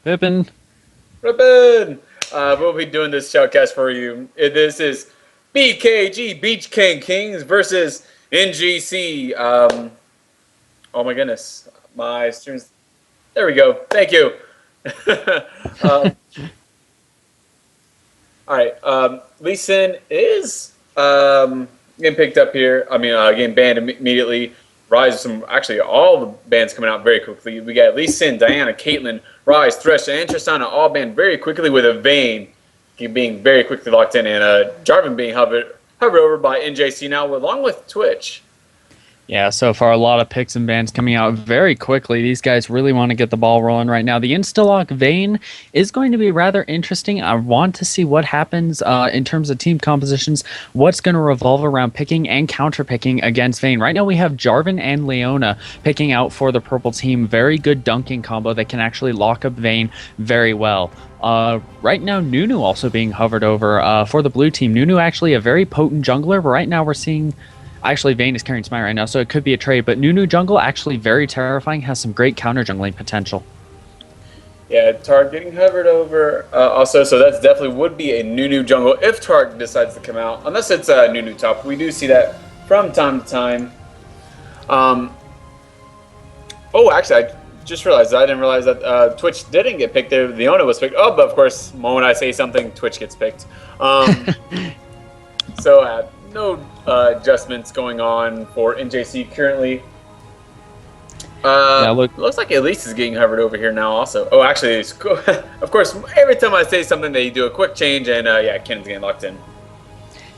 Pippin. Ribbon! We'll be doing this shoutcast for you. This is BKG Beach King Kings versus NGC. Oh my goodness, my streams. There we go. Thank you. um, all right. Lee Sin is getting picked up here. Getting banned immediately. Rise some actually all the bands coming out very quickly. We got Lee Sin, Diana, Caitlyn, Rise, Thresh, and Tristana all banned very quickly with a Vayne being very quickly locked in, and Jarvan being hovered over by NJC now along with Twitch. Yeah, so far a lot of picks and bans coming out very quickly. These guys really want to get the ball rolling right now. The Instalock Vayne is going to be rather interesting. I want to see what happens in terms of team compositions, what's going to revolve around picking and counter picking against Vayne. Right now we have Jarvan and Leona picking out for the purple team. Very good dunking combo that can actually lock up Vayne very well. Right now, Nunu also being hovered over for the blue team. Nunu actually a very potent jungler, but right now we're seeing... Actually, Vayne is carrying Smite right now, so it could be a trade. But Nunu jungle, actually very terrifying, has some great counter jungling potential. Yeah, Tark getting hovered over also, so that definitely would be a Nunu jungle if Tark decides to come out. Unless it's Nunu top. We do see that from time to time. Oh, actually, I just realized I didn't realize that Twitch didn't get picked there. Leona was picked. Oh, but of course, the moment I say something, Twitch gets picked. So, no adjustments going on for NJC currently. Looks like Elise is getting hovered over here now also. Oh, actually, of course, every time I say something, they do a quick change, and yeah, Ken's getting locked in.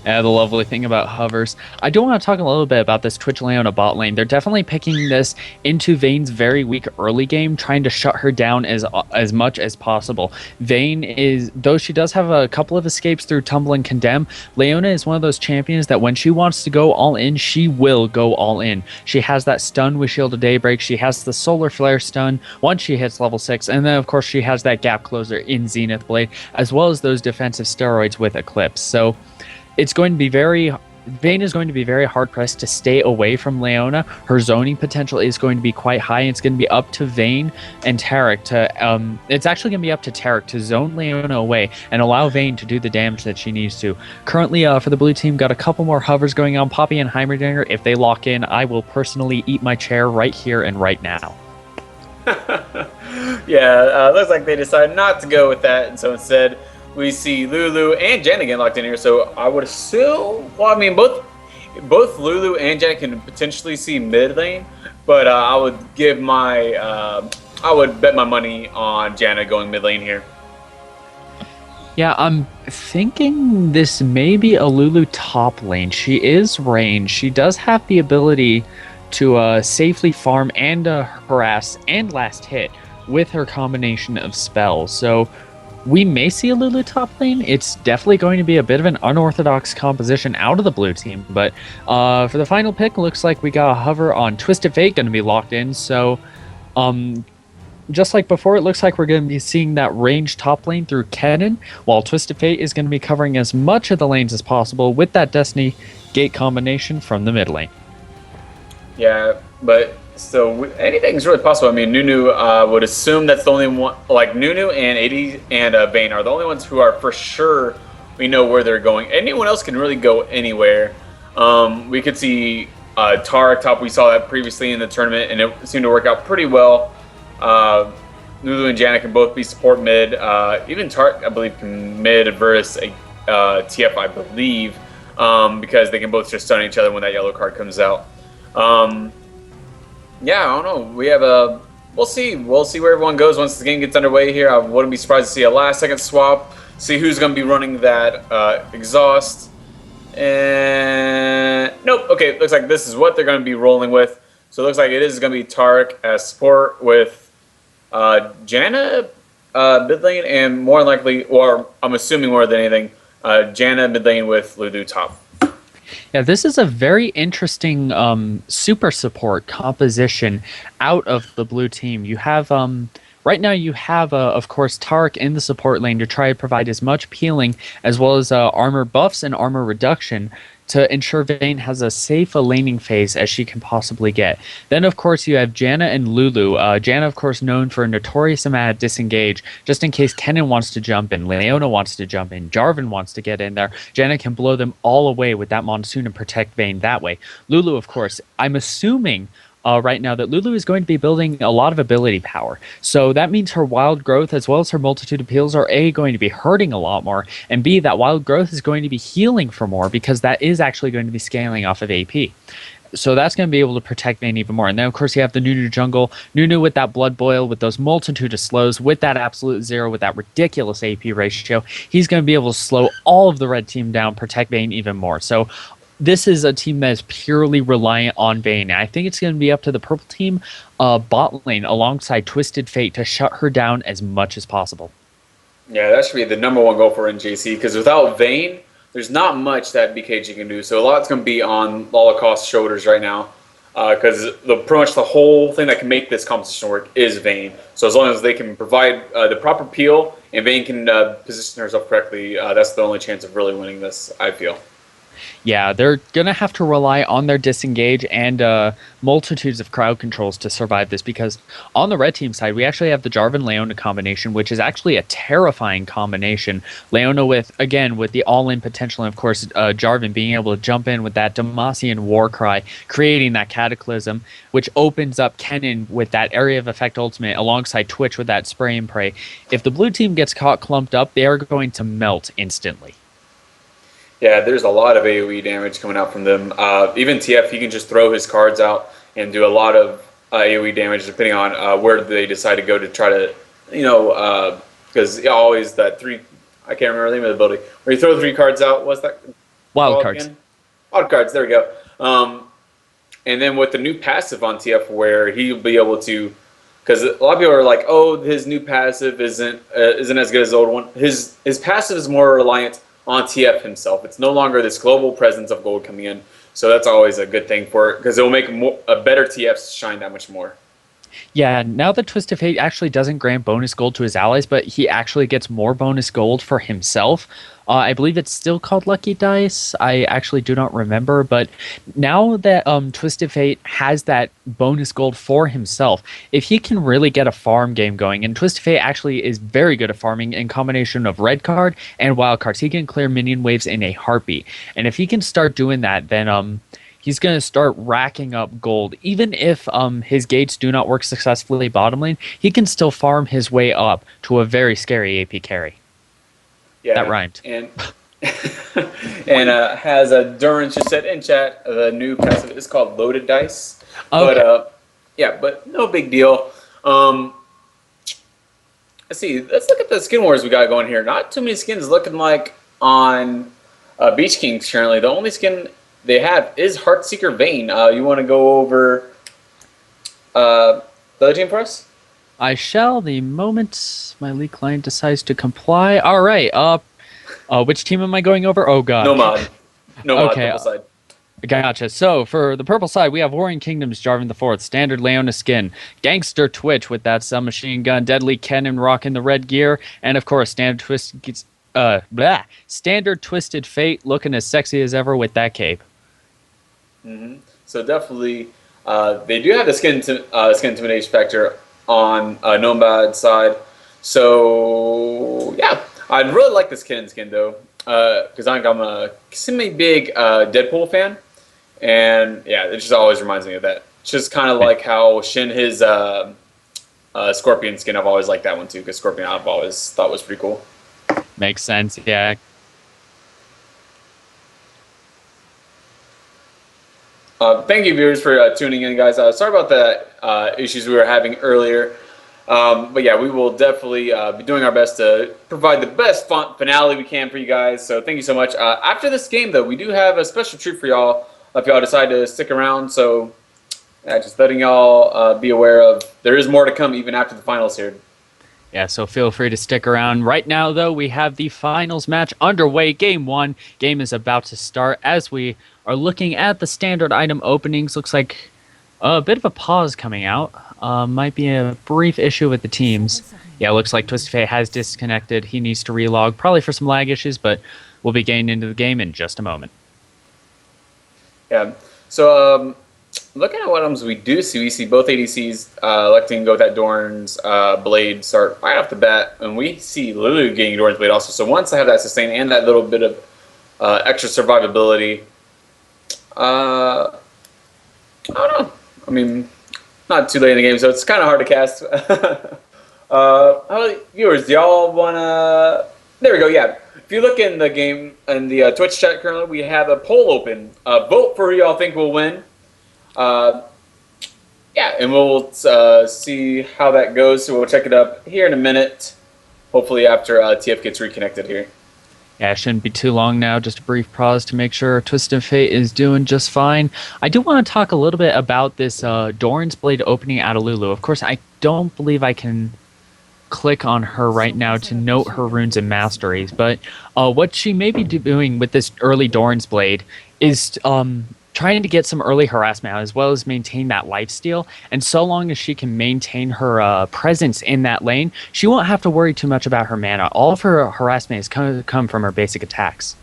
The lovely thing about hovers. I do want to talk a little bit about this Twitch Leona bot lane. They're definitely picking this into Vayne's very weak early game, trying to shut her down as much as possible. Vayne is, though she does have a couple of escapes through Tumble and Condemn, Leona is one of those champions that when she wants to go all in, she will go all in. She has that stun with Shield of Daybreak. She has the Solar Flare stun once she hits level 6. And then, of course, she has that gap closer in Zenith Blade, as well as those defensive steroids with Eclipse. So it's going to be Vayne is going to be very hard pressed to stay away from Leona. Her zoning potential is going to be quite high. And it's going to be up to Vayne and Taric to it's actually going to be up to Taric to zone Leona away and allow Vayne to do the damage that she needs to. Currently, for the blue team, got a couple more hovers going on. Poppy and Heimerdinger, if they lock in, I will personally eat my chair right here and right now. Yeah, looks like they decided not to go with that, and so instead we see Lulu and Janet getting locked in here. So I would assume, well, I mean, both Lulu and Janet can potentially see mid lane, but I would bet my money on Janet going mid lane here. Yeah, I'm thinking this may be a Lulu top lane. She is ranged. She does have the ability to safely farm and harass and last hit with her combination of spells. So we may see a Lulu top lane. It's definitely going to be a bit of an unorthodox composition out of the blue team. But for the final pick, looks like we got a hover on Twisted Fate going to be locked in. So just like before, it looks like we're going to be seeing that range top lane through Kennen, while Twisted Fate is going to be covering as much of the lanes as possible with that Destiny Gate combination from the mid lane. Yeah, but so anything's really possible. I mean, Nunu would assume that's the only one. Like Nunu and 80 and Vayne are the only ones who are for sure we know where they're going. Anyone else can really go anywhere. We could see Tarek top. We saw that previously in the tournament, and it seemed to work out pretty well. Lulu and Janet can both be support mid. Even Tarek, I believe, can mid versus a TF, I believe, because they can both just stun each other when that yellow card comes out. Yeah, I don't know. We have we'll see where everyone goes once the game gets underway here. I wouldn't be surprised to see a last second swap, see who's going to be running that exhaust. And nope. Okay, looks like this is what they're going to be rolling with. So it looks like it is going to be Tarek as support with Janna mid lane, and more likely, or I'm assuming more than anything, Janna mid lane with Lulu top. Yeah, this is a very interesting super support composition out of the blue team. You have Right now, you have, of course, Tark in the support lane to try to provide as much peeling as well as armor buffs and armor reduction to ensure Vayne has as safe a laning phase as she can possibly get. Then, of course, you have Janna and Lulu. Janna, of course, known for a notorious amount of disengage, just in case Kennen wants to jump in, Leona wants to jump in, Jarvan wants to get in there. Janna can blow them all away with that Monsoon and protect Vayne that way. Lulu, of course, I'm assuming right now that Lulu is going to be building a lot of ability power. So that means her wild growth as well as her multitude appeals are A, going to be hurting a lot more, and B, that wild growth is going to be healing for more because that is actually going to be scaling off of AP. So that's going to be able to protect Vayne even more. And then, of course, you have the Nunu jungle. Nunu with that blood boil, with those multitude of slows, with that absolute zero, with that ridiculous AP ratio. He's going to be able to slow all of the red team down, protect Vayne even more. So this is a team that is purely reliant on Vayne. I think it's going to be up to the purple team bot lane alongside Twisted Fate to shut her down as much as possible. Yeah, that should be the number one goal for NGC because without Vayne, there's not much that BKG can do. So a lot's going to be on Lollicost's shoulders right now because pretty much the whole thing that can make this competition work is Vayne. So as long as they can provide the proper peel and Vayne can position herself correctly, that's the only chance of really winning this, I feel. Yeah, they're going to have to rely on their disengage and multitudes of crowd controls to survive this because on the red team side, we actually have the Jarvan-Leona combination, which is actually a terrifying combination. Leona with the all-in potential, and of course, Jarvan being able to jump in with that Demacian war cry, creating that cataclysm, which opens up Kennen with that area of effect ultimate alongside Twitch with that spray and pray. If the blue team gets caught clumped up, they are going to melt instantly. Yeah, there's a lot of AoE damage coming out from them. Even TF, he can just throw his cards out and do a lot of AoE damage depending on where they decide to go to try to, because always that three, I can't remember the name of the ability, where you throw 3 cards out, what's that? Wild cards. Again? Wild cards, there we go. And then with the new passive on TF where he'll be able to, because a lot of people are like, oh, his new passive isn't as good as the old one. His passive is more reliant on TF himself. It's no longer this global presence of gold coming in. So that's always a good thing for it because it will make a better TF shine that much more. Yeah, now that Twisted Fate actually doesn't grant bonus gold to his allies, but he actually gets more bonus gold for himself. I believe it's still called Lucky Dice. I actually do not remember, but now that Twisted Fate has that bonus gold for himself, if he can really get a farm game going, and Twisted Fate actually is very good at farming in combination of red card and wild cards, he can clear minion waves in a heartbeat. And if he can start doing that, then he's going to start racking up gold. Even if his gates do not work successfully bottom lane, he can still farm his way up to a very scary AP carry. Yeah, that rhymed. And has Duran just said in chat, the new passive is called Loaded Dice. Okay. But no big deal. Let's see. Let's look at the skin wars we got going here. Not too many skins looking like on Beach Kings currently. The only skin they have is Heartseeker Vayne. You want to go over the other team for us? I shall the moment my league client decides to comply. All right. Which team am I going over? Oh god. Nomad. Okay. Purple side. Gotcha. So for the purple side, we have Warring Kingdoms, Jarvan the Fourth, Standard Leona skin, Gangster Twitch with that submachine gun, Deadly Kennen rocking the red gear, and of course Standard Twisted Fate looking as sexy as ever with that cape. Mm-hmm. So definitely, they do have the skin intimidation factor on Nomad side. So yeah, I'd really like this skin though, because I'm a semi-big Deadpool fan, and yeah, it just always reminds me of that. It's just kind of like how Shin his Scorpion skin. I've always liked that one too, because Scorpion I've always thought was pretty cool. Makes sense, yeah. Thank you, viewers, for tuning in, guys. Sorry about the issues we were having earlier. But yeah, we will definitely be doing our best to provide the best finale we can for you guys. So thank you so much. After this game, though, we do have a special treat for y'all if y'all decide to stick around. So yeah, just letting y'all be aware of there is more to come even after the finals here. Yeah, so feel free to stick around. Right now, though, we have the finals match underway. Game 1. Game is about to start as we are looking at the standard item openings. Looks like a bit of a pause coming out. Might be a brief issue with the teams. Yeah, looks like Twisted Fate has disconnected. He needs to relog, probably for some lag issues, but we'll be getting into the game in just a moment. Yeah. So looking at what items we do see, we see both ADCs electing to go with that Dorn's Blade start right off the bat, and we see Lulu getting Dorn's Blade also. So once I have that sustain and that little bit of extra survivability, I don't know. I mean, not too late in the game, so it's kind of hard to cast. Viewers, do y'all want to... There we go, yeah. If you look in the game, in the Twitch chat currently, we have a poll open. Vote for who y'all think will win. Yeah, and we'll see how that goes. So we'll check it up here in a minute, hopefully after TF gets reconnected here. Yeah, it shouldn't be too long now. Just a brief pause to make sure Twisted Fate is doing just fine. I do want to talk a little bit about this Doran's Blade opening out of Lulu. Of course, I don't believe I can click on her right now to note her runes and masteries, but what she may be doing with this early Doran's Blade is trying to get some early harassment out, as well as maintain that lifesteal. And so long as she can maintain her presence in that lane, she won't have to worry too much about her mana. All of her harassment is going to come from her basic attacks.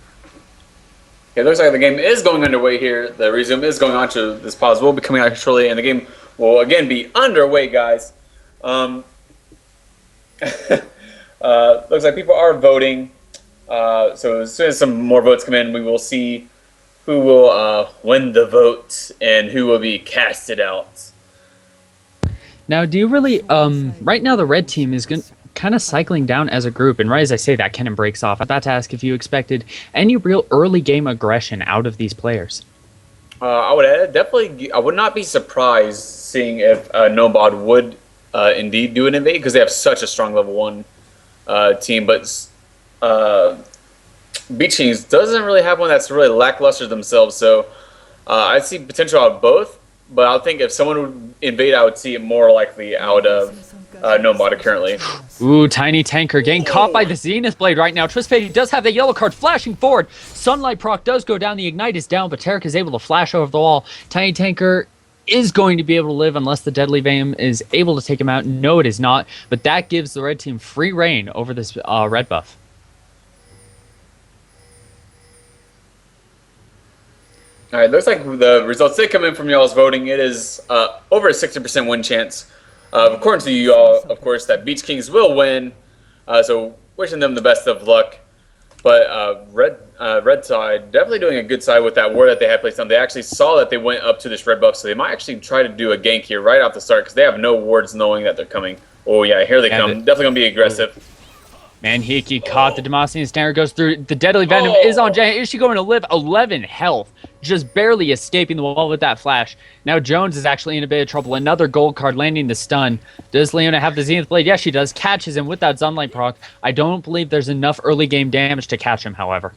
Yeah, it looks like the game is going underway here. The resume is going on to this pause will be coming out shortly, and the game will again be underway, guys. Looks like people are voting. So as soon as some more votes come in, we will see who will win the vote and who will be casted out. Now, do you really... right now, the red team is kind of cycling down as a group. And right as I say that, Kennen breaks off. I'm about to ask if you expected any real early game aggression out of these players. I would definitely... I would not be surprised seeing if Nobod would indeed do an invade, because they have such a strong level 1 team. But... Beach Kings doesn't really have one that's really lackluster themselves, so I see potential out of both, but I think if someone would invade, I would see it more likely out of Nomada currently. Ooh, Tiny Tanker getting caught by the Zenith Blade right now. Twisted Fate does have the yellow card flashing forward. Sunlight proc does go down, the Ignite is down, but Tarek is able to flash over the wall. Tiny Tanker is going to be able to live unless the Deadly Vein is able to take him out. No, it is not, but that gives the red team free reign over this red buff. All right, looks like the results did come in from y'all's voting. It is over a 60% win chance. According to you all, of course, that Beach Kings will win. So wishing them the best of luck. But red side definitely doing a good side with that ward that they had placed on. They actually saw that they went up to this red buff, so they might actually try to do a gank here right off the start because they have no wards knowing that they're coming. Oh yeah, here they come. Definitely gonna be aggressive. Manhiki caught the Demosthenes snare, goes through. The Deadly Venom is on Jan. Is she going to live? 11 health, just barely escaping the wall with that flash. Now Jones is actually in a bit of trouble. Another gold card landing the stun. Does Leona have the Zenith Blade? Yes, she does. Catches him with that Sunlight proc. I don't believe there's enough early game damage to catch him, however.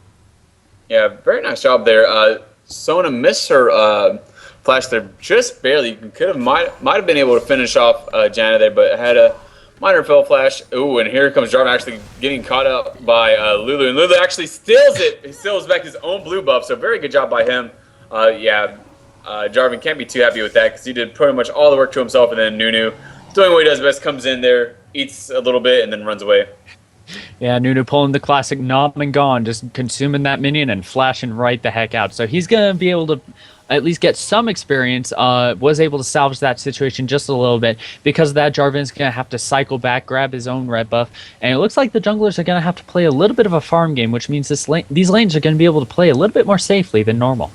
Yeah, very nice job there. Sona missed her flash there just barely. Might have been able to finish off Janna there, but had a minor fell flash. Ooh, and here comes Jarvan actually getting caught up by Lulu. And Lulu actually steals it. He steals back his own blue buff, so very good job by him. Jarvan can't be too happy with that because he did pretty much all the work to himself, and then Nunu, doing what he does best, comes in there, eats a little bit, and then runs away. Yeah, Nunu pulling the classic Nom and Gone, just consuming that minion and flashing right the heck out. So he's going to be able to at least get some experience, was able to salvage that situation just a little bit. Because of that, Jarvan's going to have to cycle back, grab his own red buff, and it looks like the junglers are going to have to play a little bit of a farm game, which means these lanes are going to be able to play a little bit more safely than normal.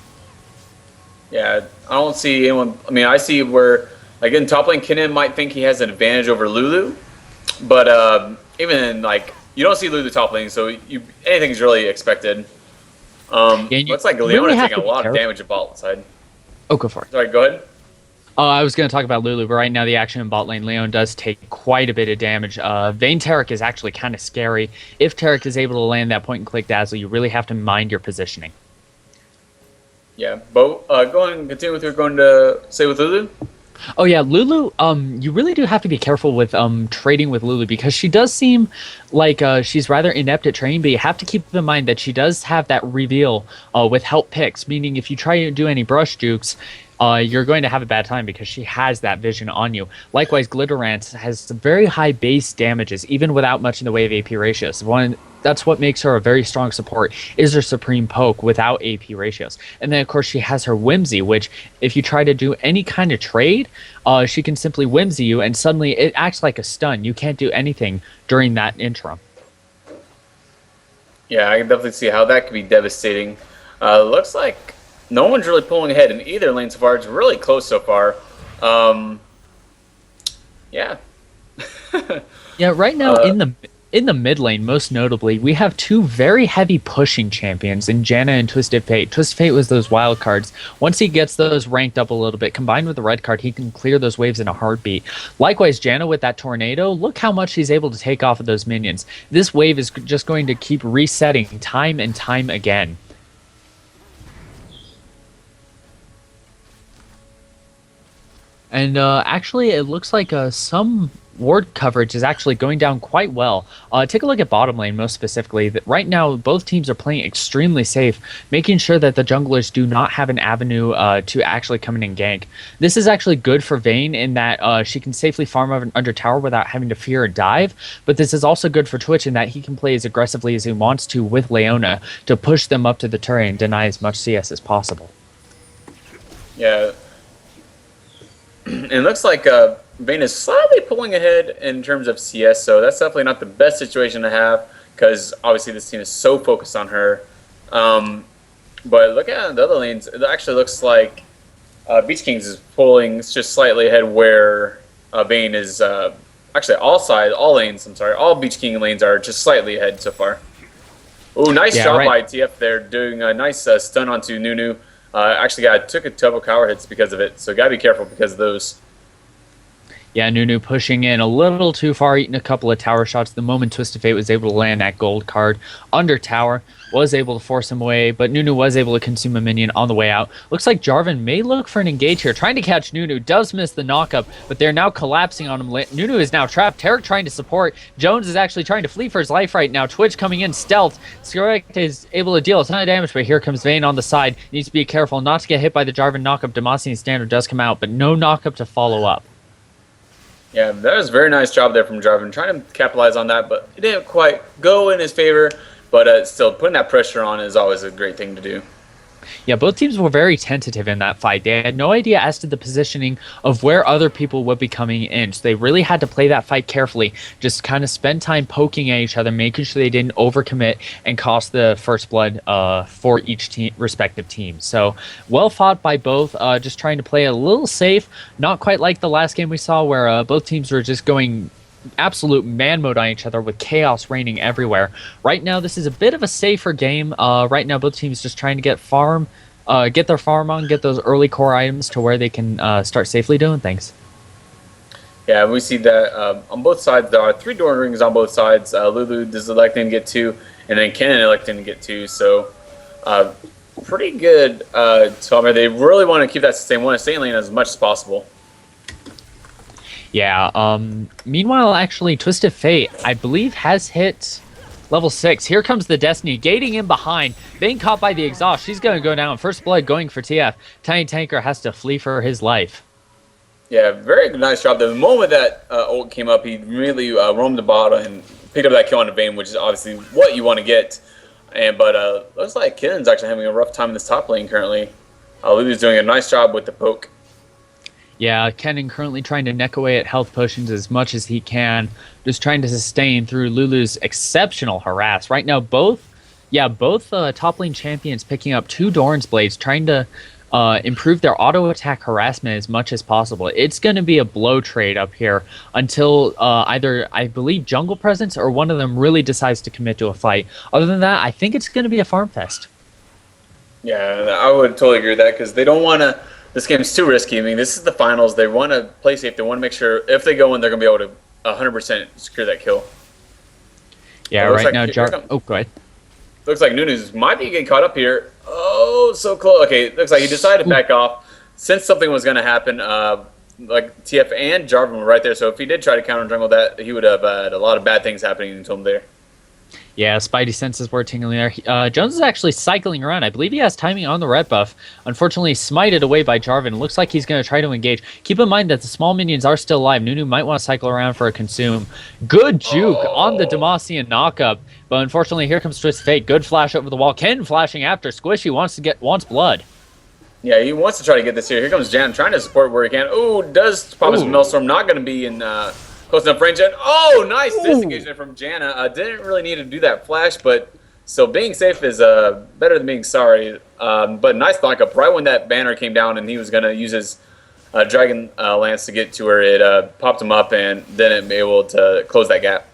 Yeah, I don't see anyone... I mean, I see where, like, in top lane, Kennen might think he has an advantage over Lulu, but even in, like, you don't see Lulu top lane, so anything is really expected. Looks like Leona really taking a lot of damage at bot side. Oh, go for it. Sorry, go ahead. I was going to talk about Lulu, but right now the action in bot lane, Leon does take quite a bit of damage. Vayne Tarek is actually kind of scary. If Tarek is able to land that point-and-click dazzle, you really have to mind your positioning. Yeah, Bo, go ahead and continue with what you're going to say with Lulu. Oh yeah, Lulu, you really do have to be careful with trading with Lulu because she does seem like she's rather inept at trading, but you have to keep in mind that she does have that reveal with help picks, meaning if you try to do any brush jukes, you're going to have a bad time because she has that vision on you. Likewise, Glitterance has some very high base damages, even without much in the way of AP ratios. That's what makes her a very strong support, is her Supreme Poke without AP ratios. And then, of course, she has her Whimsy, which if you try to do any kind of trade, she can simply Whimsy you, and suddenly it acts like a stun. You can't do anything during that interim. Yeah, I can definitely see how that could be devastating. Looks like no one's really pulling ahead in either lane so far. It's really close so far. Yeah. Yeah, right now in the mid lane, most notably, we have two very heavy pushing champions in Janna and Twisted Fate. Twisted Fate was those wild cards. Once he gets those ranked up a little bit, combined with the red card, he can clear those waves in a heartbeat. Likewise, Janna with that tornado, look how much he's able to take off of those minions. This wave is just going to keep resetting time and time again. And actually, it looks like some ward coverage is actually going down quite well. Take a look at bottom lane most specifically. That right now, both teams are playing extremely safe, making sure that the junglers do not have an avenue to actually come in and gank. This is actually good for Vayne in that she can safely farm under tower without having to fear a dive, but this is also good for Twitch in that he can play as aggressively as he wants to with Leona to push them up to the turret and deny as much CS as possible. Yeah. It looks like Vayne is slightly pulling ahead in terms of CS, so that's definitely not the best situation to have because obviously this team is so focused on her. But look at the other lanes. It actually looks like Beach Kings is pulling just slightly ahead where Vayne is actually all lanes, all Beach King lanes are just slightly ahead so far. Ooh, nice job by TF there, doing a nice stun onto Nunu. Actually, took a couple tower hits because of it, so gotta be careful because of those. Yeah, Nunu pushing in a little too far, eating a couple of tower shots. The moment Twisted Fate was able to land that gold card under tower, was able to force him away, but Nunu was able to consume a minion on the way out. Looks like Jarvan may look for an engage here, trying to catch Nunu, does miss the knockup, but they're now collapsing on him. Nunu is now trapped, Tarek trying to support, Jones is actually trying to flee for his life right now, Twitch coming in, stealth, Skorek is able to deal a ton of damage, but here comes Vayne on the side, needs to be careful not to get hit by the Jarvan knockup. Demacian standard does come out, but no knockup to follow up. Yeah, that was a very nice job there from Jarvan, trying to capitalize on that, but it didn't quite go in his favor. But still, putting that pressure on is always a great thing to do. Yeah, both teams were very tentative in that fight. They had no idea as to the positioning of where other people would be coming in. So they really had to play that fight carefully. Just kind of spend time poking at each other, making sure they didn't overcommit and cost the first blood for each respective team. So well fought by both, just trying to play a little safe. Not quite like the last game we saw where both teams were just going absolute man mode on each other with chaos reigning everywhere. Right now, this is a bit of a safer game. Right now, both teams just trying to get their farm on, get those early core items to where they can start safely doing things. Yeah, we see that on both sides. There are 3 door rings on both sides. Lulu is electing to get 2, and then Kennen electing to get 2. So pretty good. They really want to keep that sustain lane as much as possible. Yeah, meanwhile, actually, Twisted Fate, I believe, has hit level 6. Here comes the Destiny, gating in behind, being caught by the exhaust. She's going to go down. First blood going for TF. Tiny Tanker has to flee for his life. Yeah, very nice job. The moment that ult came up, he really roamed the bottom and picked up that kill on the Vayne, which is obviously what you want to get. But looks like Kennen's actually having a rough time in this top lane currently. Lulu's doing a nice job with the poke. Yeah, Kennen currently trying to neck away at health potions as much as he can, just trying to sustain through Lulu's exceptional harass. Right now, both top lane champions picking up 2 Doran's Blades, trying to improve their auto attack harassment as much as possible. It's going to be a blow trade up here until either, I believe, Jungle Presence or one of them really decides to commit to a fight. Other than that, I think it's going to be a farm fest. Yeah, I would totally agree with that because they don't want to. This game's too risky. I mean, this is the finals. They want to play safe. They want to make sure if they go in, they're going to be able to 100% secure that kill. Yeah, right now, oh, go ahead. Looks like Nunes might be getting caught up here. Oh, so close. Okay, looks like he decided to back off. Since something was going to happen, like TF and Jarvan were right there. So if he did try to counter jungle that, he would have had a lot of bad things happening to him there. Yeah, Spidey senses were tingling there. Jones is actually cycling around. I believe he has timing on the red buff. Unfortunately, smited away by Jarvan. Looks like he's going to try to engage. Keep in mind that the small minions are still alive. Nunu might want to cycle around for a consume. Good juke on the Oh. Demacian knockup. But unfortunately, here comes Twist Fate. Good flash over the wall. Ken flashing after. Squishy wants blood. Yeah, he wants to try to get this here. Here comes Jan trying to support where he can. Ooh, does pop his Ooh. Maelstrom. Not going to be in close enough range. And oh, nice Ooh. disengagement from Janna. Didn't really need to do that flash, but so being safe is better than being sorry. But nice knockup right when that banner came down and he was going to use his Dragon Lance to get to where it popped him up and didn't be able to close that gap.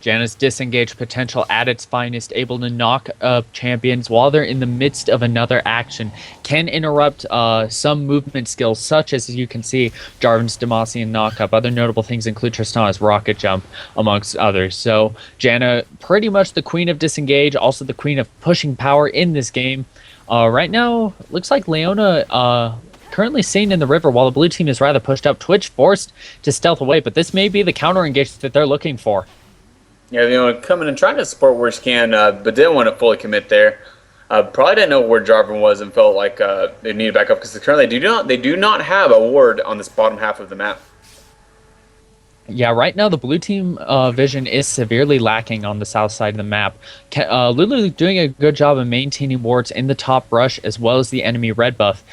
Janna's disengaged potential at its finest, able to knock up champions while they're in the midst of another action. Can interrupt some movement skills, such as you can see, Jarvan's Demacian knockup. Other notable things include Tristana's rocket jump, amongst others. So Janna, pretty much the queen of disengage, also the queen of pushing power in this game. Right now, looks like Leona currently seen in the river while the blue team is rather pushed up. Twitch forced to stealth away, but this may be the counter engage that they're looking for. Yeah, coming and trying to support where she can, but didn't want to fully commit there. Probably didn't know where Jarvan was and felt like they needed back up because currently they do not have a ward on this bottom half of the map. Yeah, right now the blue team vision is severely lacking on the south side of the map. Lulu doing a good job of maintaining wards in the top brush as well as the enemy red buff.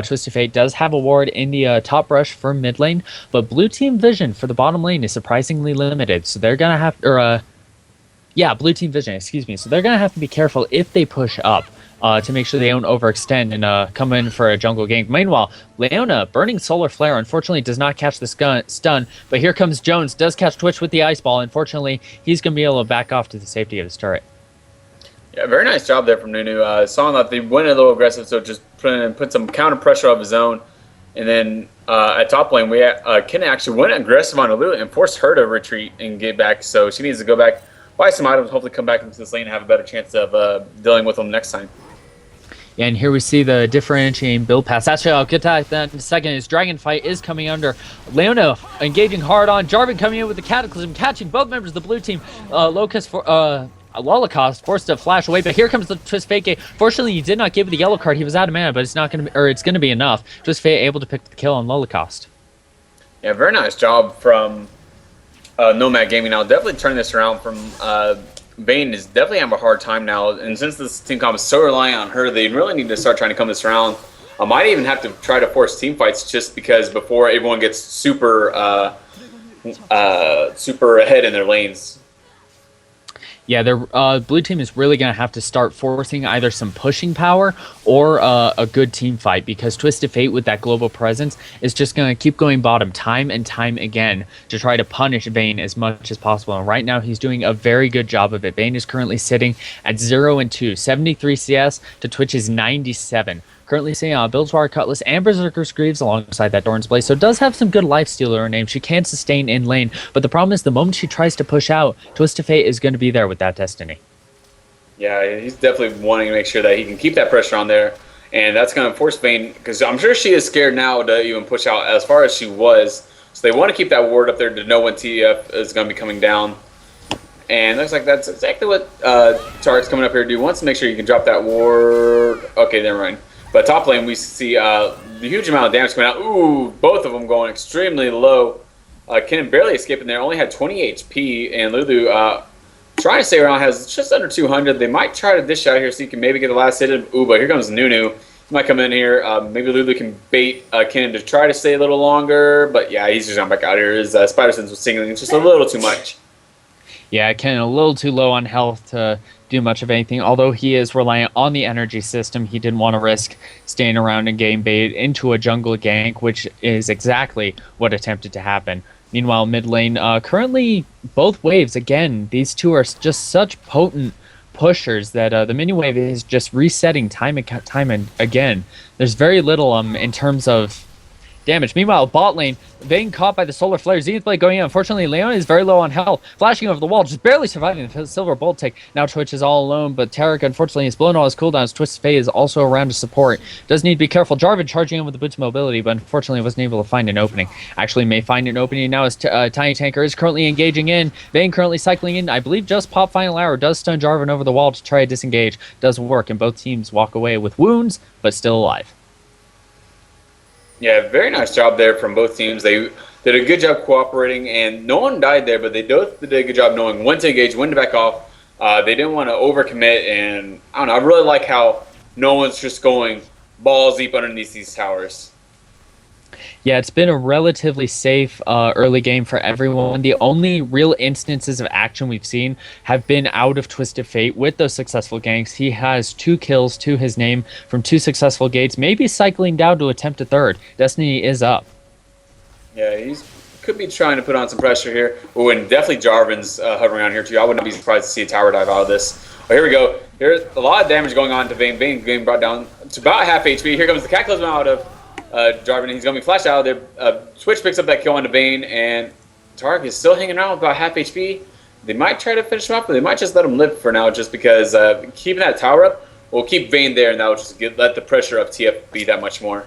Twisted Fate does have a ward in the top brush for mid lane, but blue team vision for the bottom lane is surprisingly limited. So they're gonna have, blue team vision, excuse me. So they're gonna have to be careful if they push up. To make sure they don't overextend and come in for a jungle gank. Meanwhile, Leona, burning solar flare, unfortunately does not catch the stun, but here comes Jones, does catch Twitch with the ice ball. Unfortunately, he's going to be able to back off to the safety of his turret. Yeah, very nice job there from Nunu. Saw that they went a little aggressive, so just put some counter pressure of his own. And then at top lane, Ken actually went aggressive on Lulu and forced her to retreat and get back, so she needs to go back, buy some items, hopefully come back into this lane and have a better chance of dealing with them next time. Yeah, and here we see the differentiating build pass. Actually, I'll get to that in a second. His Dragon Fight is coming under. Leona engaging hard on. Jarvan coming in with the Cataclysm, catching both members of the blue team. Locust for Lolacost forced to flash away, but here comes the Twist Fate. Fortunately, he did not give the yellow card. He was out of mana, but it's not going to, or it's going to be enough. Twist Fate able to pick the kill on Lolacost. Yeah, very nice job from Nomad Gaming. Now, definitely turning this around from. Vayne is definitely having a hard time now, and since this team comp is so reliant on her, they really need to start trying to come this round. I might even have to try to force team fights just because before everyone gets super ahead in their lanes. Yeah, their blue team is really going to have to start forcing either some pushing power or a good team fight, because Twisted Fate with that global presence is just going to keep going bottom time and time again to try to punish Vayne as much as possible. And right now he's doing a very good job of it. Vayne is currently sitting at 0-2, 73 CS to Twitch's 97. Currently seeing Bilgewater Cutlass and Berserker's Greaves alongside that Doran's Blaze, so does have some good lifesteal in her name. She can sustain in lane, but the problem is the moment she tries to push out, Twisted Fate is going to be there with that Destiny. Yeah, he's definitely wanting to make sure that he can keep that pressure on there, and that's going to force Vayne, because I'm sure she is scared now to even push out as far as she was, so they want to keep that ward up there to know when TF is going to be coming down. And looks like that's exactly what Tarek's coming up here to do. Wants to make sure you can drop that ward. Okay, never mind. But top lane, we see the huge amount of damage coming out. Ooh, both of them going extremely low. Ken barely escaping there. Only had 20 HP. And Lulu trying to stay around, has just under 200. They might try to dish out here so you can maybe get the last hit. Ooh, but here comes Nunu. He might come in here. Maybe Lulu can bait Ken to try to stay a little longer. But yeah, he's just going back out here. His Spider Sense was singling. It's just a little too much. Yeah, Ken a little too low on health to do much of anything. Although he is reliant on the energy system, he didn't want to risk staying around and getting bait into a jungle gank, which is exactly what attempted to happen. Meanwhile, mid lane, currently both waves, again, these two are just such potent pushers that the mini wave is just resetting time and again. There's very little in terms of damage. Meanwhile, bot lane, Vayne caught by the Solar Flare. Zenith Blade going in. Unfortunately, Leona is very low on health. Flashing over the wall, just barely surviving the Silver Bolt take. Now Twitch is all alone, but Tarek, unfortunately, has blown all his cooldowns. Twisted Fate is also around to support. Does need to be careful. Jarvan charging in with the boots mobility, but unfortunately wasn't able to find an opening. Actually may find an opening now as Tiny Tanker is currently engaging in. Vayne currently cycling in. I believe just pop Final Hour. Does stun Jarvan over the wall to try to disengage. Does work, and both teams walk away with wounds, but still alive. Yeah, very nice job there from both teams. They did a good job cooperating, and no one died there, but they both did a good job knowing when to engage, when to back off. They didn't want to overcommit, and I don't know, I really like how no one's just going balls deep underneath these towers. Yeah, it's been a relatively safe early game for everyone. The only real instances of action we've seen have been out of Twisted Fate with those successful ganks. He has 2 kills to his name from 2 successful gates, maybe cycling down to attempt a third. Destiny is up. Yeah, he's could be trying to put on some pressure here. Oh, and definitely Jarvan's hovering around here too. I wouldn't be surprised to see a tower dive out of this. Oh, here we go. Here's a lot of damage going on to Vayne. Vayne getting brought down to about half HP. Here comes the Cataclysm out of Jarvan. He's going to be flashed out of there. Switch picks up that kill onto Vayne, and Tarek is still hanging around with about half HP. They might try to finish him off, but they might just let him live for now, just because keeping that tower up will keep Vayne there, and that will just let the pressure of TF be that much more.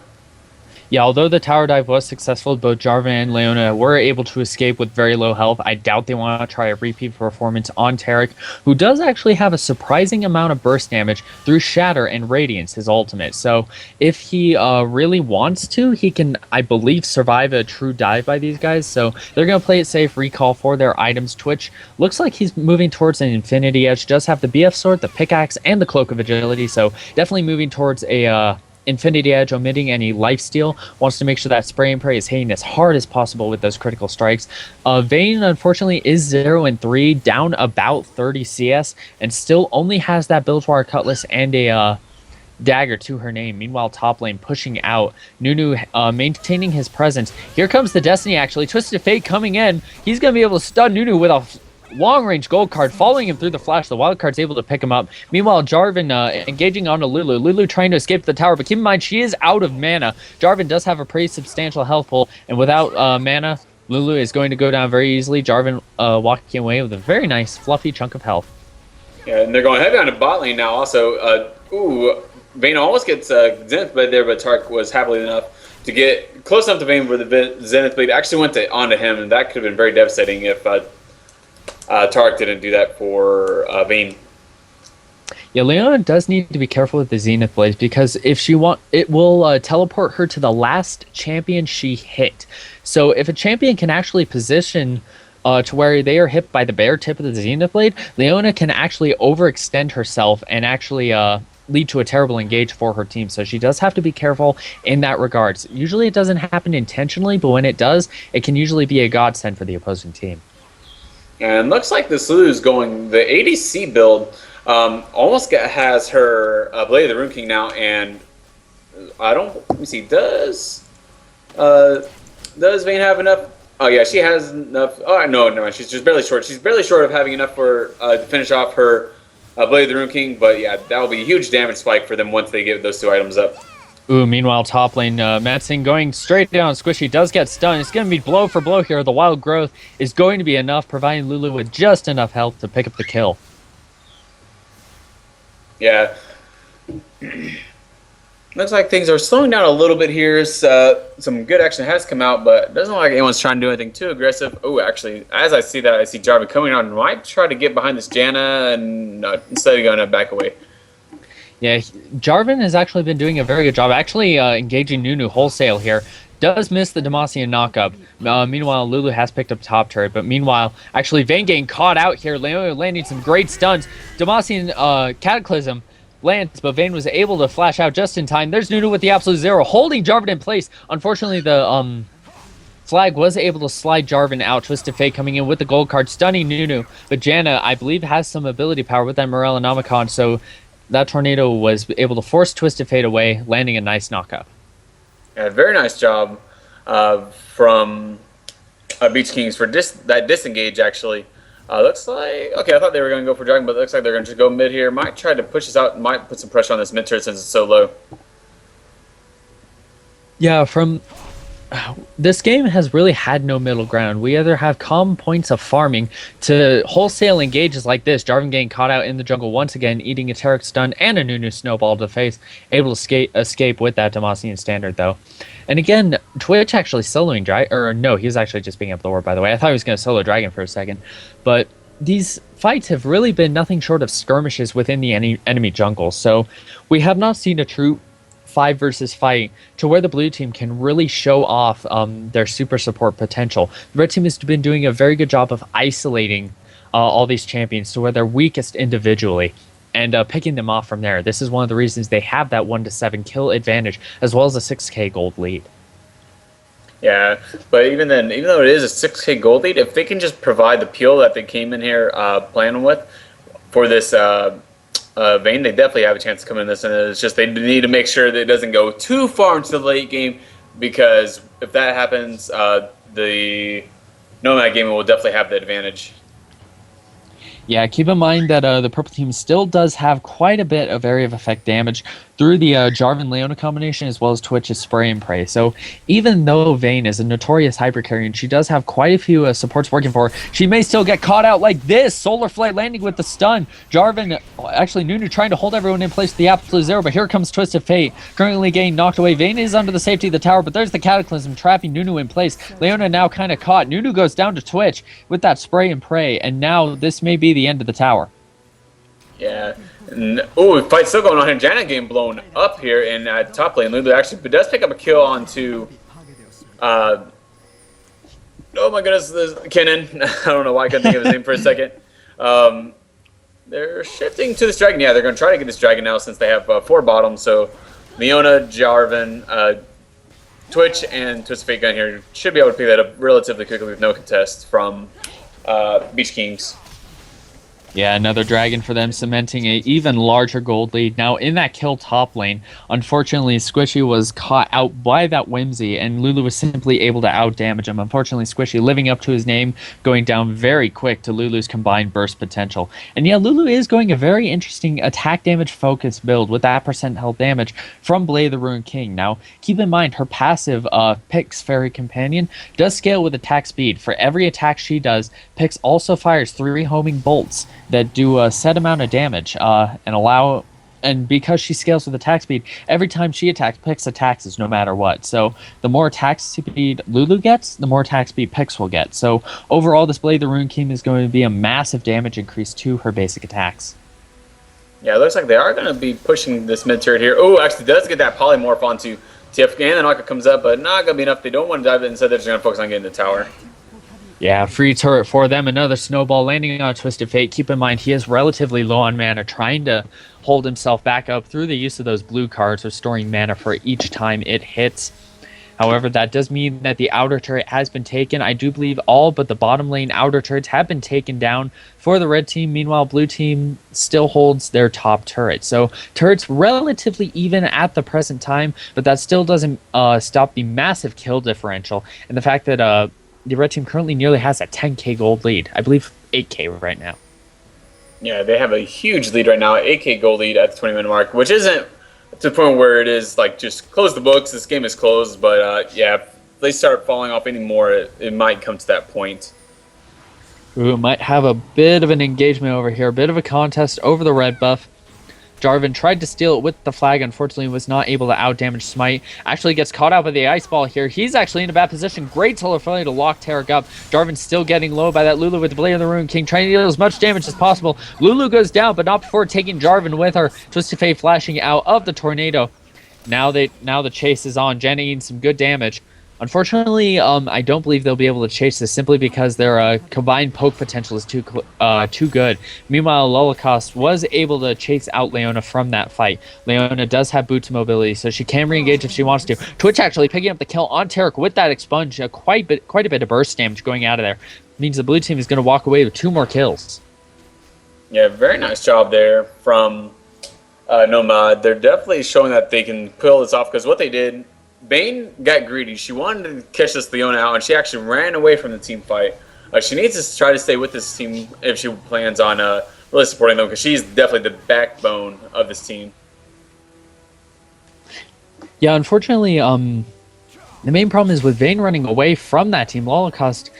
Yeah, although the tower dive was successful, both Jarvan and Leona were able to escape with very low health. I doubt they want to try a repeat performance on Tarek, who does actually have a surprising amount of burst damage through Shatter and Radiance, his ultimate. So if he really wants to, he can, I believe, survive a true dive by these guys. So they're going to play it safe, recall for their items. Twitch looks like he's moving towards an Infinity Edge, does have the BF Sword, the Pickaxe, and the Cloak of Agility. So definitely moving towards a Infinity Edge, omitting any lifesteal. Wants to make sure that Spray and Pray is hitting as hard as possible with those critical strikes. Vayne, unfortunately, is 0-3, down about 30 CS, and still only has that Bilgewater Cutlass and a dagger to her name. Meanwhile, top lane pushing out. Nunu maintaining his presence. Here comes the Destiny, actually. Twisted Fate coming in. He's going to be able to stun Nunu with a long-range gold card, following him through the flash. The wild card's able to pick him up. Meanwhile, Jarvan engaging onto Lulu. Lulu trying to escape the tower, but keep in mind, she is out of mana. Jarvan does have a pretty substantial health pool, and without mana, Lulu is going to go down very easily. Jarvan walking away with a very nice, fluffy chunk of health. Yeah, and they're going heavy on the bot lane now also. Vayne almost gets Zenith Blade there, but Tarek was happily enough to get close enough to Vayne where the Zenith Blade actually went onto him, and that could have been very devastating if Tarek didn't do that for Vayne. Yeah, Leona does need to be careful with the Zenith Blades, because if she it will teleport her to the last champion she hit. So if a champion can actually position to where they are hit by the bare tip of the Zenith Blade, Leona can actually overextend herself and actually lead to a terrible engage for her team. So she does have to be careful in that regards. Usually it doesn't happen intentionally, but when it does, it can usually be a godsend for the opposing team. And looks like this Lulu's going the ADC build. Almost has her Blade of the Rune King now, and let me see, does Vayne have enough? Oh yeah, she has enough. Oh no, no, she's just barely short. She's barely short of having enough for to finish off her Blade of the Rune King, but yeah, that will be a huge damage spike for them once they get those 2 items up. Ooh, meanwhile, top lane, Matsing going straight down. Squishy does get stunned. It's going to be blow for blow here. The Wild Growth is going to be enough, providing Lulu with just enough health to pick up the kill. Yeah. Looks like things are slowing down a little bit here. Some good action has come out, but it doesn't look like anyone's trying to do anything too aggressive. Oh, actually, as I see that, I see Jarvan coming on. Might try to get behind this Janna, and instead of going to back away. Yeah, Jarvan has actually been doing a very good job, actually engaging Nunu wholesale here. Does miss the Demacian knockup. Meanwhile, Lulu has picked up top turret, but meanwhile, actually Vayne getting caught out here, landing some great stuns. Demacian Cataclysm lands, but Vayne was able to flash out just in time. There's Nunu with the absolute zero, holding Jarvan in place. Unfortunately, the Flag was able to slide Jarvan out. Twisted Fate coming in with the gold card, stunning Nunu. But Janna, I believe, has some ability power with that Morellonomicon, so that tornado was able to force Twisted Fate away, landing a nice knockup. Yeah, very nice job from Beach Kings for that disengage, actually. Looks like, okay, I thought they were going to go for Dragon, but it looks like they're going to just go mid here. Might try to push this out, might put some pressure on this mid turret since it's so low. Yeah, from this game has really had no middle ground. We either have calm points of farming to wholesale engages like this. Jarvan getting caught out in the jungle once again, eating a Taric stun and a Nunu snowball to the face, able to escape with that Demacian standard though. And again, Twitch actually soloing Dragon, or no, he was actually just being up the ward by the way. I thought he was going to solo Dragon for a second, but these fights have really been nothing short of skirmishes within the enemy jungle. So we have not seen a true 5 versus fight to where the blue team can really show off their super support potential. The red team has been doing a very good job of isolating all these champions to where they're weakest individually and picking them off from there. This is one of the reasons they have that 1 to 7 kill advantage as well as a 6k gold lead. Yeah, but even then, even though it is a 6k gold lead, if they can just provide the peel that they came in here planning with for this Vayne, they definitely have a chance to come in this, and it's just they need to make sure that it doesn't go too far into the late game, because if that happens, the Nomad Gaming will definitely have the advantage. Yeah, keep in mind that the purple team still does have quite a bit of area of effect damage through the Jarvan-Leona combination as well as Twitch's Spray and Pray. So even though Vayne is a notorious hyper carry and she does have quite a few supports working for her, she may still get caught out like this. Solar Flight landing with the stun. Jarvan, actually Nunu trying to hold everyone in place with the absolute zero, but here comes Twisted Fate, currently getting knocked away. Vayne is under the safety of the tower, but there's the Cataclysm trapping Nunu in place. Leona now kind of caught. Nunu goes down to Twitch with that Spray and Pray, and now this may be the end of the tower. Yeah. Oh, fight's still going on here. Janet getting blown up here in top lane. Lulu actually does pick up a kill onto oh my goodness, this Kennen. I don't know why I couldn't think of his name for a second. They're shifting to this dragon. Yeah, they're going to try to get this dragon now since they have 4 bottoms. So Leona, Jarvan, Twitch, and Twisted Fate Gun here should be able to pick that up relatively quickly with no contest from Beach Kings. Yeah, another dragon for them, cementing an even larger gold lead. Now, in that kill top lane, unfortunately, Squishy was caught out by that Whimsy, and Lulu was simply able to out-damage him. Unfortunately, Squishy, living up to his name, going down very quick to Lulu's combined burst potential. And yeah, Lulu is going a very interesting attack damage focused build with that percent health damage from Blade the Ruined King. Now, keep in mind, her passive, Pix Fairy Companion, does scale with attack speed. For every attack she does, Pix also fires 3 homing bolts that do a set amount of damage and because she scales with attack speed, every time she attacks, Pix attacks no matter what. So the more attack speed Lulu gets, the more attack speed Pix will get. So overall, this Blade the Ruined King is going to be a massive damage increase to her basic attacks. Yeah, it looks like they are going to be pushing this mid turret here. Oh, actually does get that polymorph onto TF, and the knocker comes up, but not going to be enough. They don't want to dive in, instead they're just going to focus on getting the tower. Yeah, free turret for them. Another snowball landing on Twisted Fate. Keep in mind, he is relatively low on mana, trying to hold himself back up through the use of those blue cards, restoring mana for each time it hits. However, that does mean that the outer turret has been taken. I do believe all but the bottom lane outer turrets have been taken down for the red team. Meanwhile, blue team still holds their top turret. So turrets relatively even at the present time, but that still doesn't stop the massive kill differential and the fact that the red team currently nearly has a 10k gold lead. I believe 8k right now. Yeah, they have a huge lead right now, 8k gold lead at the 20-minute mark, which isn't to the point where it is like just close the books, this game is closed, but yeah, if they start falling off anymore, it might come to that point. We might have a bit of an engagement over here, a bit of a contest over the red buff. Jarvan tried to steal it with the flag, unfortunately was not able to out-damage Smite. Actually gets caught out by the Ice Ball here. He's actually in a bad position. Great solar failure to lock Taric up. Jarvan still getting low by that Lulu with the Blade of the Ruined King, trying to deal as much damage as possible. Lulu goes down, but not before taking Jarvan with her. Twisted Fate flashing out of the tornado. Now the chase is on. Jenna eating some good damage. Unfortunately, I don't believe they'll be able to chase this simply because their combined poke potential is too good. Meanwhile, Lolacost was able to chase out Leona from that fight. Leona does have boots mobility, so she can re-engage if she wants to. Twitch actually picking up the kill on Taric with that expunge. Quite a bit of burst damage going out of there. Means the blue team is going to walk away with 2 more kills. Yeah, very nice job there from Nomad. They're definitely showing that they can pull this off, because what they did, Vayne got greedy. She wanted to catch this Leona out, and she actually ran away from the team fight. She needs to try to stay with this team if she plans on really supporting them, because she's definitely the backbone of this team. Yeah, unfortunately, The main problem is with Vayne running away from that team, Holocaust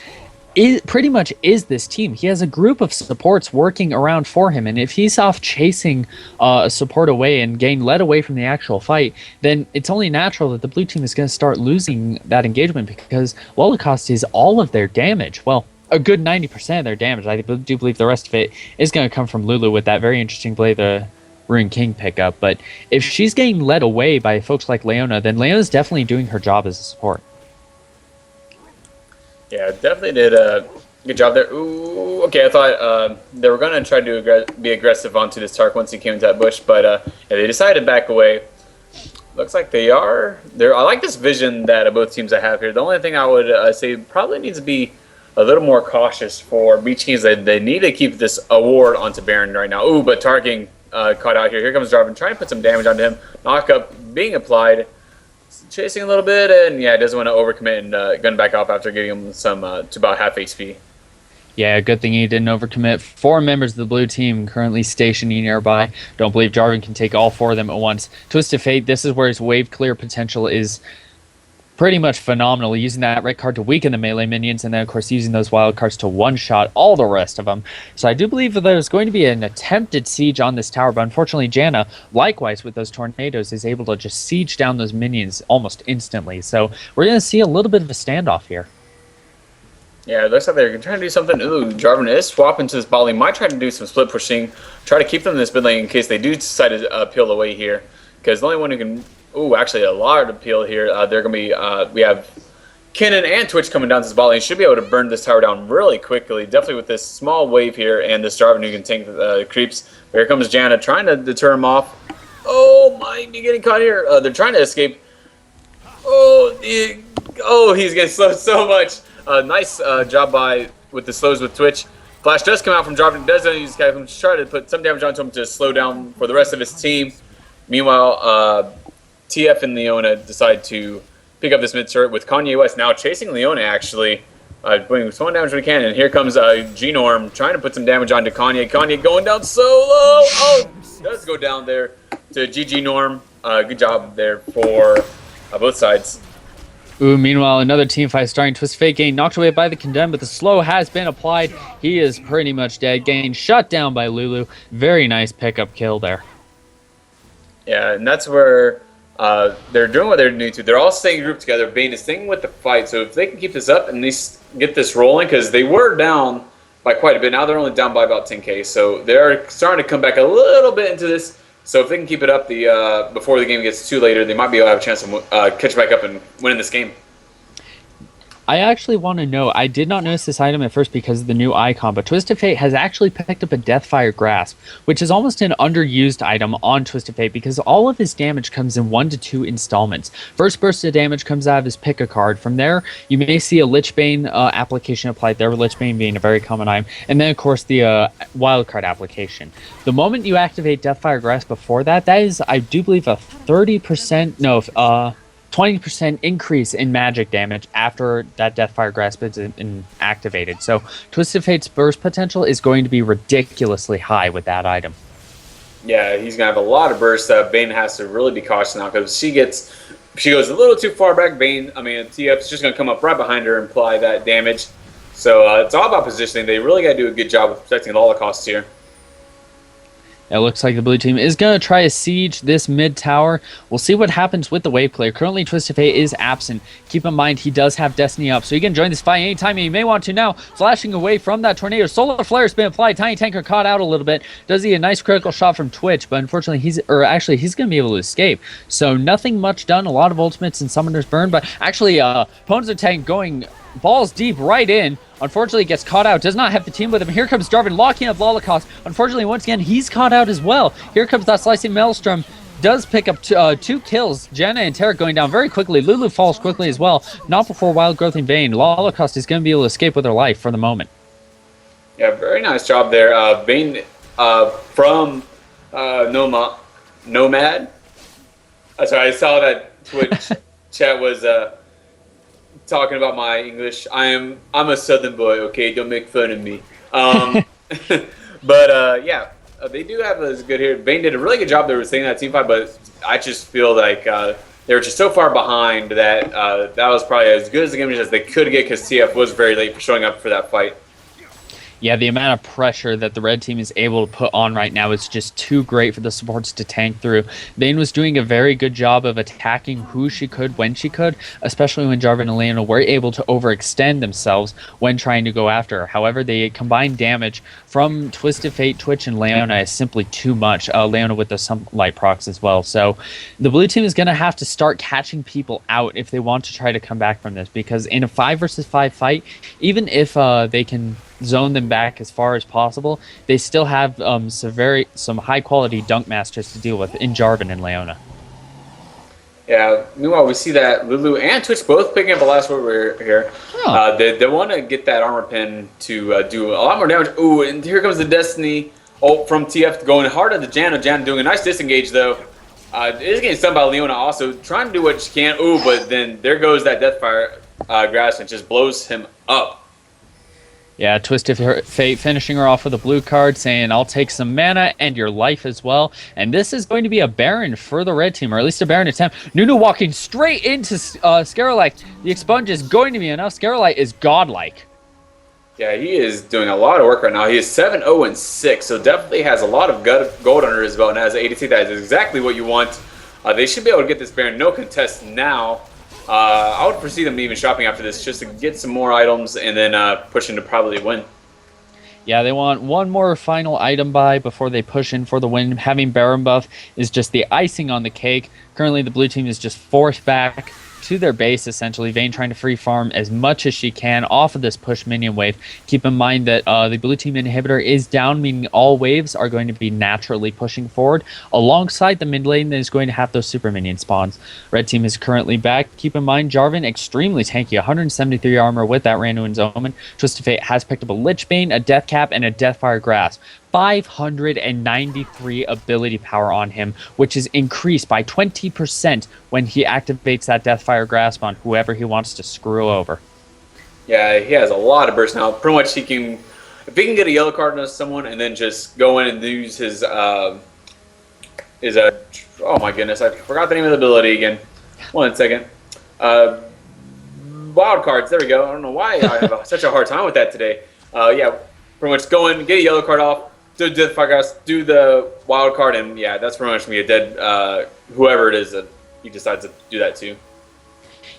pretty much is this team. He has a group of supports working around for him, and if he's off chasing a support away and getting led away from the actual fight, then it's only natural that the blue team is going to start losing that engagement because Holocaust is all of their damage. Well, a good 90% of their damage. I do believe the rest of it is going to come from Lulu with that very interesting play, the Rune King pickup. But if she's getting led away by folks like Leona, then Leona's definitely doing her job as a support. Yeah, definitely did a good job there. Ooh, okay, I thought they were going to try to be aggressive onto this Tark once he came into that bush, but yeah, they decided to back away. Looks like they are. I like this vision that both teams have here. The only thing I would say probably needs to be a little more cautious for Beach Kings. They need to keep this award onto Baron right now. Ooh, but Tark getting caught out here. Here comes Jarvan trying to put some damage onto him. Knock up being applied. Chasing a little bit, and yeah, doesn't want to overcommit and gun back off after getting him some to about half HP. Yeah, good thing he didn't overcommit. 4 members of the blue team currently stationing nearby. Don't believe Jarvan can take all 4 of them at once. Twisted Fate, this is where his wave clear potential is pretty much phenomenal, using that red card to weaken the melee minions, and then of course using those wild cards to one-shot all the rest of them. So I do believe that there's going to be an attempted siege on this tower, but unfortunately Janna, likewise with those tornadoes, is able to just siege down those minions almost instantly. So we're going to see a little bit of a standoff here. Yeah, it looks like they're trying to do something. Ooh, Jarvan is swapping to this bot lane. Might try to do some split pushing, try to keep them in this mid lane in case they do decide to peel away here. Because the only one who can... Ooh, actually a lot of appeal here. They're going to be... we have Kennen and Twitch coming down to this bot lane. Should be able to burn this tower down really quickly. Definitely with this small wave here and this Jarvan who can tank the creeps. But here comes Janna trying to deter him off. Oh, might be getting caught here. They're trying to escape. Oh, he's getting slowed so much. Nice job with the slows with Twitch. Flash does come out from Jarvan. Does use him to try to put some damage onto him to slow down for the rest of his team. Meanwhile, TF and Leona decide to pick up this mid turret with Kanye West now chasing Leona actually. Putting as much damage we can, and here comes G-Norm trying to put some damage onto Kanye. Kanye going down so low. Oh, does go down there to GG Norm. Good job there for both sides. Ooh, meanwhile, another team fight starting. Twisted Fate getting knocked away by the Condemned, but the slow has been applied. He is pretty much dead. Getting shut down by Lulu. Very nice pickup kill there. Yeah, and that's where they're doing what they need to. They're all staying grouped together. Bane is staying with the fight, so if they can keep this up and at least get this rolling, because they were down by quite a bit. Now they're only down by about 10k, so they're starting to come back a little bit into this. So if they can keep it up before the game gets too later, they might be able to have a chance to catch back up and win this game. I actually want to know, I did not notice this item at first because of the new icon, but Twisted Fate has actually picked up a Deathfire Grasp, which is almost an underused item on Twisted Fate because all of his damage comes in 1 to 2 installments. First burst of damage comes out of his pick a card. From there, you may see a Lichbane application applied there, Lichbane being a very common item, and then of course the wildcard application. The moment you activate Deathfire Grasp before that, that is, I do believe, a 20% increase in magic damage after that Deathfire Grasp is activated. So Twisted Fate's burst potential is going to be ridiculously high with that item. Yeah, he's going to have a lot of bursts. Bane has to really be cautious now because she goes a little too far back. TF's just going to come up right behind her and apply that damage. So it's all about positioning. They really got to do a good job of protecting at all the costs here. It looks like the blue team is going to try to siege this mid tower. We'll see what happens with the wave clear. Currently, Twisted Fate is absent. Keep in mind, he does have Destiny up, so he can join this fight anytime he may want to now. Flashing away from that tornado. Solar Flare has been applied. Tiny Tanker caught out a little bit. Does he a nice critical shot from Twitch, but unfortunately, he's going to be able to escape. So nothing much done. A lot of ultimates and summoners burned, but actually, Ponzo Tank going balls deep right in. Unfortunately, gets caught out. Does not have the team with him. Here comes Jarvan locking up Holocaust. Unfortunately, once again, he's caught out as well. Here comes that Slicing Maelstrom. Does pick up 2 kills. Janna and Tarek going down very quickly. Lulu falls quickly as well. Not before Wild Growth in Vayne. Holocaust is going to be able to escape with her life for the moment. Yeah, very nice job there. Vayne from Nomad. Sorry, I saw that Twitch chat was... talking about my English. I'm a Southern boy, okay? Don't make fun of me. But yeah, they do have this good here. Vayne did a really good job there with saying that team fight, but I just feel like they they were just so far behind that that was probably as good as the game as they could get because TF was very late for showing up for that fight. Yeah, the amount of pressure that the red team is able to put on right now is just too great for the supports to tank through. Vayne was doing a very good job of attacking who she could when she could, especially when Jarvan and Leona were able to overextend themselves when trying to go after her. However, the combined damage from Twisted Fate, Twitch, and Leona is simply too much. Leona with the Sunlight procs as well. So the blue team is going to have to start catching people out if they want to try to come back from this, because in a 5 versus 5 fight, even if they can zone them back as far as possible, they still have some high quality dunk masters to deal with in Jarvan and Leona. Yeah, meanwhile we see that Lulu and Twitch both picking up a last word here. Oh. They want to get that armor pin to do a lot more damage. Ooh, and here comes the Destiny ult from TF going hard at the Janna. Janna doing a nice disengage though. It is getting stunned by Leona also, trying to do what she can. Ooh, but then there goes that Deathfire grass and just blows him up. Yeah, Twisted Fate finishing her off with a blue card, saying, I'll take some mana and your life as well. And this is going to be a Baron for the red team, or at least a Baron attempt. Nunu walking straight into Scarolite. The expunge is going to be enough. Scarolite is godlike. Yeah, he is doing a lot of work right now. He is 7-0-6, so definitely has a lot of gold under his belt. And as an ADC, that is exactly what you want. They should be able to get this Baron, no contest now. I would foresee them even shopping after this just to get some more items and then pushing to probably win. Yeah, they want one more final item buy before they push in for the win. Having Baron buff is just the icing on the cake. Currently, the blue team is just forced back to their base, essentially. Vayne trying to free farm as much as she can off of this push minion wave. Keep in mind that the blue team inhibitor is down, meaning all waves are going to be naturally pushing forward alongside the mid lane that is going to have those super minion spawns. Red team is currently back. Keep in mind, Jarvan extremely tanky, 173 armor with that Randuin's Omen. Twisted Fate has picked up a Lich Bane, a Death Cap, and a Deathfire Grasp. 593 ability power on him, which is increased by 20% when he activates that Deathfire Grasp on whoever he wants to screw over. Yeah, he has a lot of burst now. Pretty much he can, if he can get a yellow card on someone and then just go in and use his, oh my goodness, I forgot the name of the ability again. 1 second. Wild cards, there we go. I don't know why I have such a hard time with that today. Yeah, pretty much go in, get a yellow card off, do the wild card, and yeah, that's pretty much going to be a dead, whoever it is that he decides to do that to.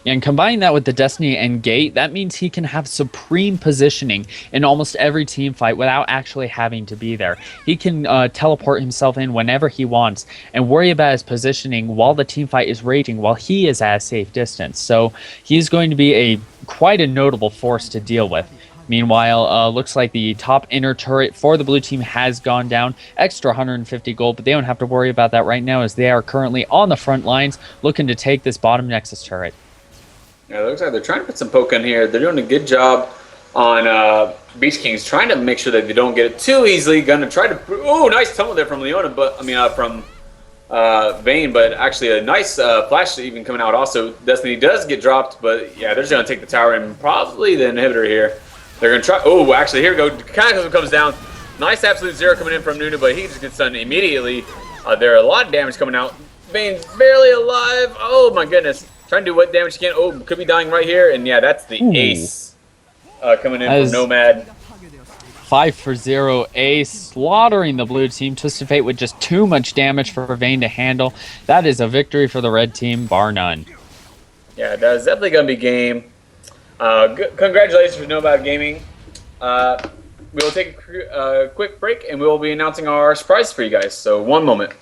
And combining that with the Destiny and Gate, that means he can have supreme positioning in almost every team fight without actually having to be there. He can teleport himself in whenever he wants and worry about his positioning while the team fight is raging, while he is at a safe distance. So he's going to be quite a notable force to deal with. Meanwhile, looks like the top inner turret for the blue team has gone down. Extra 150 gold, but they don't have to worry about that right now as they are currently on the front lines looking to take this bottom Nexus turret. Yeah, it looks like they're trying to put some poke in here. They're doing a good job on Beast Kings, trying to make sure that they don't get it too easily. Gonna try to... Oh, nice tunnel there from Leona, but I mean from Vayne, but actually a nice flash even coming out also. Destiny does get dropped, but yeah, they're just gonna take the tower and probably the inhibitor here. They're going to try... Oh, actually, here we go. Cataclysm comes down. Nice absolute zero coming in from Nunu, but he just gets stunned immediately. There are a lot of damage coming out. Vayne's barely alive. Oh, my goodness. Trying to do what damage he can. Oh, could be dying right here. And, yeah, that's the ace coming in from Nomad. 5 for 0 ace, slaughtering the blue team. Twisted Fate with just too much damage for Vayne to handle. That is a victory for the red team, bar none. Yeah, that's definitely going to be game. Congratulations to Nomad Gaming. We will take a quick break and we will be announcing our surprise for you guys. So 1 moment.